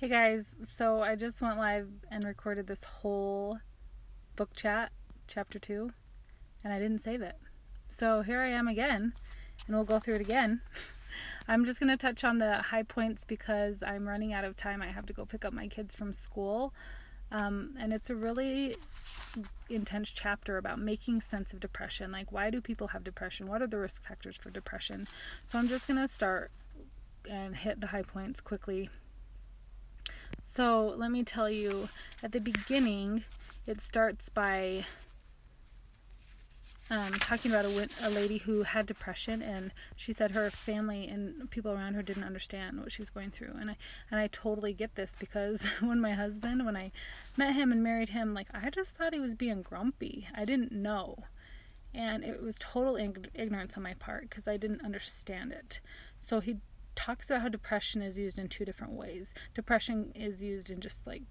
Hey guys, so I just went live and recorded this whole book chat, chapter 2, and I didn't save it. So here I am again, and we'll go through it again. I'm just going to touch on the high points because I'm running out of time. I have to go pick up my kids from school, and it's a really intense chapter about making sense of depression. Like, why do people have depression? What are the risk factors for depression? So I'm just going to start and hit the high points quickly. So let me tell you, at the beginning, it starts by talking about a lady who had depression, and she said her family and people around her didn't understand what she was going through. And I totally get this because when I met him and married him, like, I just thought he was being grumpy. I didn't know. And it was total ignorance on my part because I didn't understand it. So he talks about how depression is used in two different ways. Depression is used in just like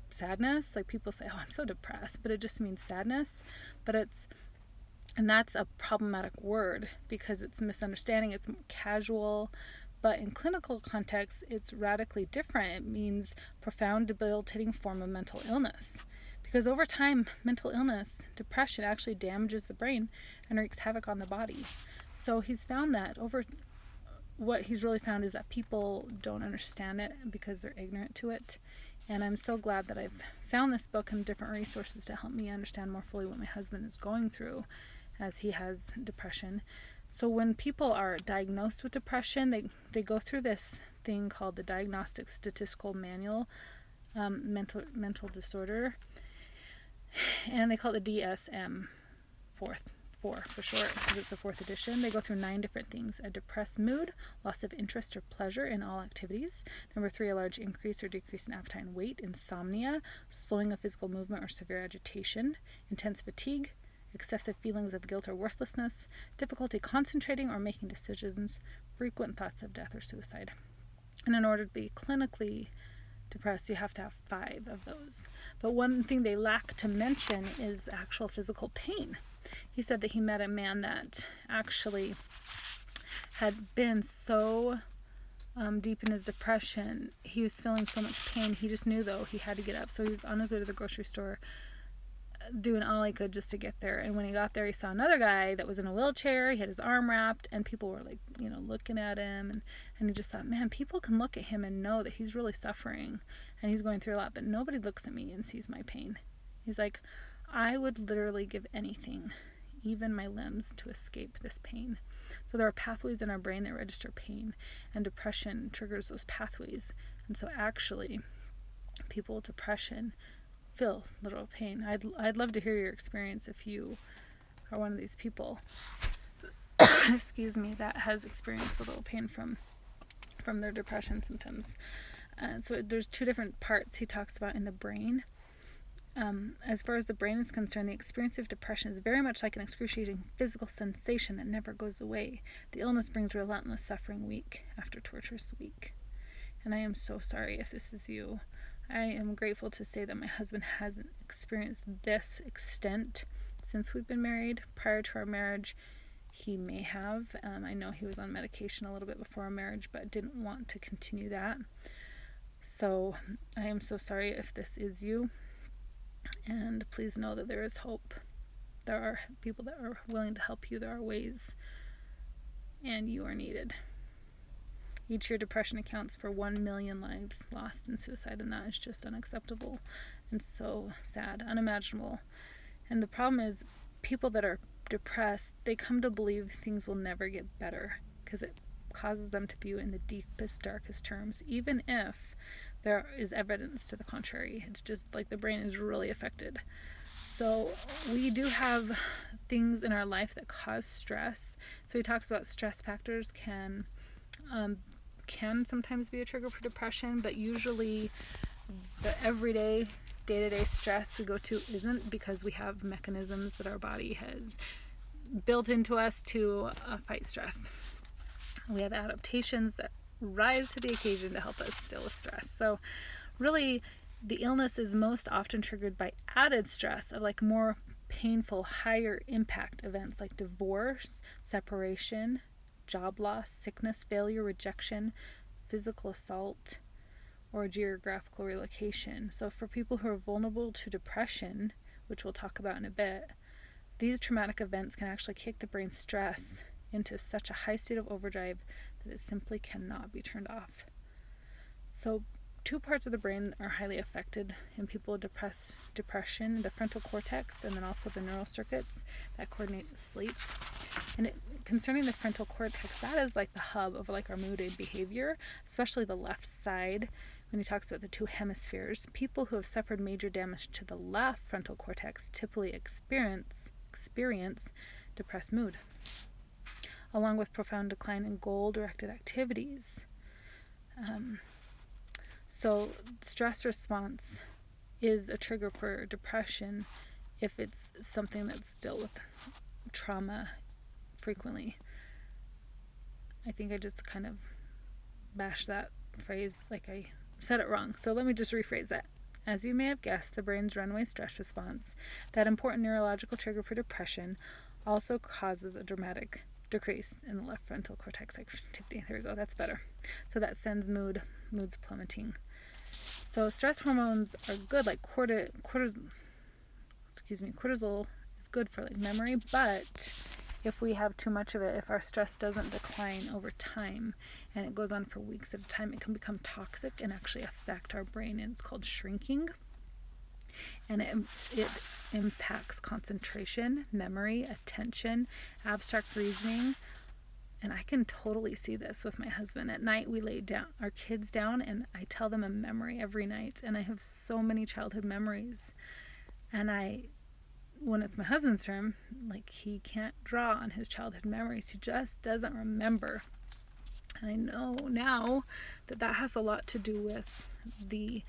sadness. Like, people say, "Oh, I'm so depressed," but it just means sadness. And that's a problematic word because it's misunderstanding. It's casual. But in clinical context, it's radically different. It means profound, debilitating form of mental illness. Because over time, mental illness, depression, actually damages the brain and wreaks havoc on the body. So he's found that what he's really found is that people don't understand it because they're ignorant to it. And I'm so glad that I've found this book and different resources to help me understand more fully what my husband is going through as he has depression. So when people are diagnosed with depression, they go through this thing called the Diagnostic Statistical Manual, mental disorder, and they call it the DSM-4 for short, because it's the fourth edition. They go through 9 different things: a depressed mood, loss of interest or pleasure in all activities. Number 3, a large increase or decrease in appetite and weight, insomnia, slowing of physical movement or severe agitation, intense fatigue, excessive feelings of guilt or worthlessness, difficulty concentrating or making decisions, frequent thoughts of death or suicide. And in order to be clinically depressed, you have to have 5 of those. But one thing they lack to mention is actual physical pain. He said that he met a man that actually had been so deep in his depression. He was feeling so much pain. He just knew, though, he had to get up. So he was on his way to the grocery store doing all he could just to get there. And when he got there, he saw another guy that was in a wheelchair. He had his arm wrapped, and people were like, looking at him. And he just thought, man, people can look at him and know that he's really suffering and he's going through a lot, but nobody looks at me and sees my pain. He's like, I would literally give anything, even my limbs, to escape this pain. So there are pathways in our brain that register pain, and depression triggers those pathways. And so actually, people with depression feel literal pain. I'd love to hear your experience if you are one of these people excuse me, that has experienced a little pain from their depression symptoms. So there's 2 different parts he talks about in the brain. As far as the brain is concerned, the experience of depression is very much like an excruciating physical sensation that never goes away. The illness brings relentless suffering week after torturous week. And I am so sorry if this is you. I am grateful to say that my husband hasn't experienced this extent since we've been married. Prior to our marriage, he may have. I know he was on medication a little bit before our marriage, but didn't want to continue that. So I am so sorry if this is you. And please know that there is hope. There are people that are willing to help you. There are ways, and you are needed. Each year, depression accounts for 1 million lives lost in suicide, and that is just unacceptable and so sad, unimaginable. And the problem is, people that are depressed, they come to believe things will never get better because it causes them to view it in the deepest, darkest terms, even if there is evidence to the contrary. It's just like the brain is really affected. So we do have things in our life that cause stress. So he talks about stress factors can sometimes be a trigger for depression, but usually the everyday, day-to-day stress we go to isn't, because we have mechanisms that our body has built into us to fight stress. We have adaptations that rise to the occasion to help us deal with stress. So really, the illness is most often triggered by added stress of like more painful, higher impact events like divorce, separation, job loss, sickness, failure, rejection, physical assault, or geographical relocation. So for people who are vulnerable to depression, which we'll talk about in a bit, these traumatic events can actually kick the brain's stress into such a high state of overdrive that it simply cannot be turned off. So 2 parts of the brain are highly affected in people with depression, the frontal cortex, and then also the neural circuits that coordinate sleep. And concerning the frontal cortex, that is like the hub of like our mood and behavior, especially the left side. When he talks about the 2 hemispheres, people who have suffered major damage to the left frontal cortex typically experience depressed mood, along with profound decline in goal-directed activities. So stress response is a trigger for depression if it's something that's dealt with trauma frequently. I think I just kind of bashed that phrase like I said it wrong. So let me just rephrase that. As you may have guessed, the brain's runaway stress response, that important neurological trigger for depression, also causes a dramatic decrease in the left frontal cortex activity. There we go, that's better. So that sends moods plummeting. So stress hormones are good, like cortisol is good for like memory, but if we have too much of it, if our stress doesn't decline over time and it goes on for weeks at a time, it can become toxic and actually affect our brain, and it's called shrinking. And it impacts concentration, memory, attention, abstract reasoning. And I can totally see this with my husband. At night, we lay down our kids down, and I tell them a memory every night. And I have so many childhood memories. And when it's my husband's turn, like, he can't draw on his childhood memories. He just doesn't remember. And I know now that has a lot to do with the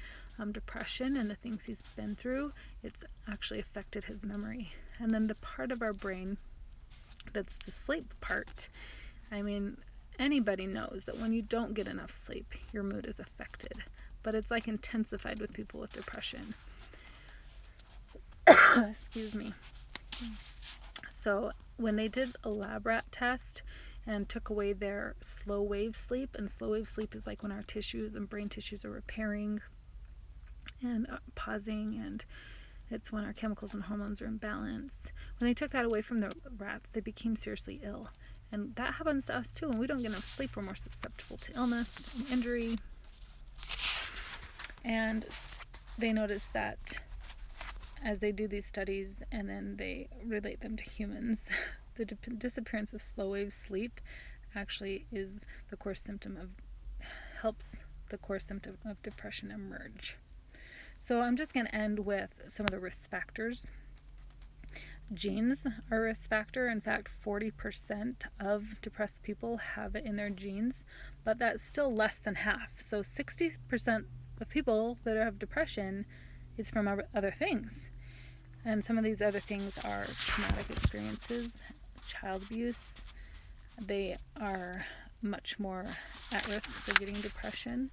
depression and the things he's been through. It's actually affected his memory. And then the part of our brain that's the sleep part, I mean, anybody knows that when you don't get enough sleep, your mood is affected. But it's like intensified with people with depression. Excuse me. So when they did a lab rat test and took away their slow wave sleep, and slow wave sleep is like when our tissues and brain tissues are repairing and pausing, and it's when our chemicals and hormones are in balance. When they took that away from the rats, they became seriously ill. And that happens to us too. When we don't get enough sleep, we're more susceptible to illness and injury. And they noticed that as they do these studies and then they relate them to humans, the disappearance of slow wave sleep actually is the core symptom helps the core symptom of depression emerge. So I'm just going to end with some of the risk factors. Genes are a risk factor. In fact, 40% of depressed people have it in their genes, but that's still less than half. So 60% of people that have depression is from other things. And some of these other things are traumatic experiences, child abuse. They are much more at risk for getting depression.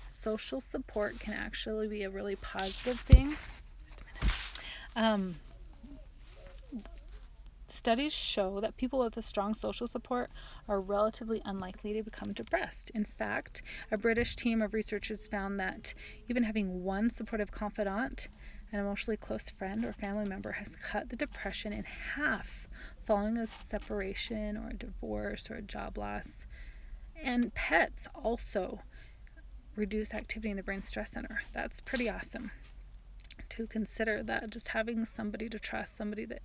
Social support can actually be a really positive thing. Studies show that people with a strong social support are relatively unlikely to become depressed. In fact, a British team of researchers found that even having one supportive confidant, an emotionally close friend or family member, has cut the depression in half following a separation or a divorce or a job loss. And pets also reduce activity in the brain stress center. That's pretty awesome to consider, that just having somebody to trust, somebody that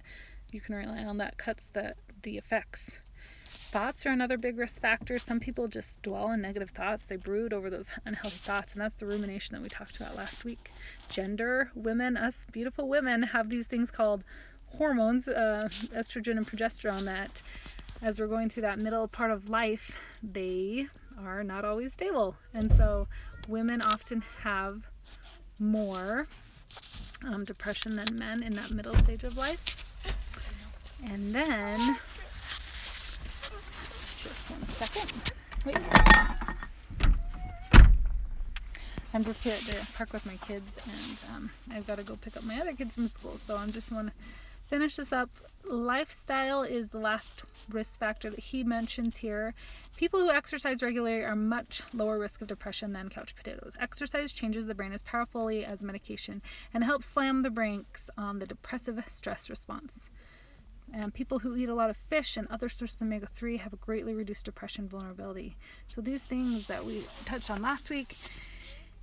you can rely on, that cuts the effects. Thoughts are another big risk factor. Some people just dwell on negative thoughts. They brood over those unhealthy thoughts, and that's the rumination that we talked about last week. Gender, women, us beautiful women have these things called hormones, estrogen and progesterone, that as we're going through that middle part of life, they are not always stable. And so women often have more depression than men in that middle stage of life. And then, just 1 second. Wait. I'm just here at the park with my kids, and I've got to go pick up my other kids from school. So I'm just want to finish this up, lifestyle is the last risk factor that he mentions here. People who exercise regularly are much lower risk of depression than couch potatoes. Exercise changes the brain as powerfully as medication and helps slam the brakes on the depressive stress response. And people who eat a lot of fish and other sources of omega-3 have a greatly reduced depression vulnerability. So these things that we touched on last week,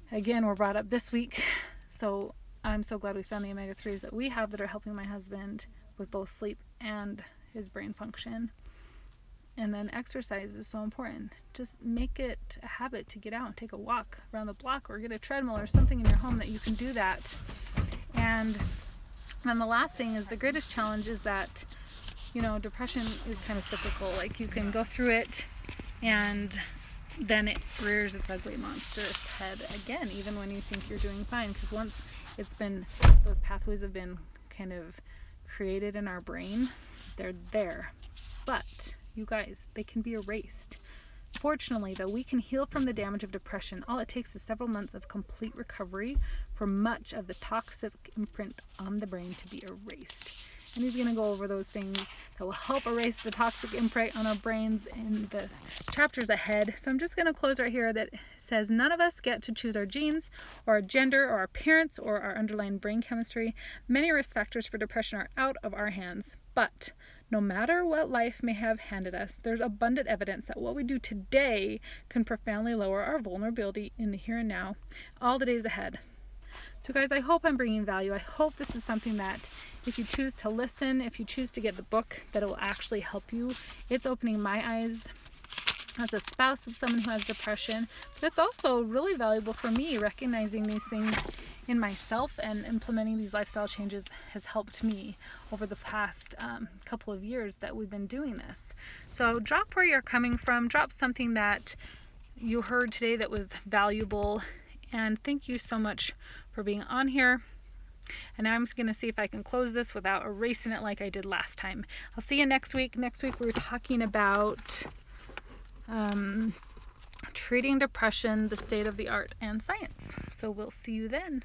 again, were brought up this week. So I'm so glad we found the omega-3s that we have that are helping my husband with both sleep and his brain function. And then exercise is so important. Just make it a habit to get out and take a walk around the block or get a treadmill or something in your home that you can do that. And then the last thing is the greatest challenge is that, depression is kind of cyclical. Like you can go through it and then it rears its ugly monstrous head again, even when you think you're doing fine. Because once those pathways have been kind of created in our brain, they're there. But you guys, they can be erased. Fortunately, though, we can heal from the damage of depression. All it takes is several months of complete recovery for much of the toxic imprint on the brain to be erased. And he's going to go over those things that will help erase the toxic imprint on our brains in the chapters ahead. So I'm just going to close right here that says none of us get to choose our genes or our gender or our parents or our underlying brain chemistry. Many risk factors for depression are out of our hands. But no matter what life may have handed us, there's abundant evidence that what we do today can profoundly lower our vulnerability in the here and now, all the days ahead. So guys, I hope I'm bringing value. I hope this is something that if you choose to listen, if you choose to get the book, that it will actually help you. It's opening my eyes as a spouse of someone who has depression, but it's also really valuable for me. Recognizing these things in myself and implementing these lifestyle changes has helped me over the past couple of years that we've been doing this. So drop where you're coming from, drop something that you heard today that was valuable, and thank you so much for being on here. And now I'm just going to see if I can close this without erasing it like I did last time. I'll see you next week. Next week we're talking about treating depression, the state of the art and science. So we'll see you then.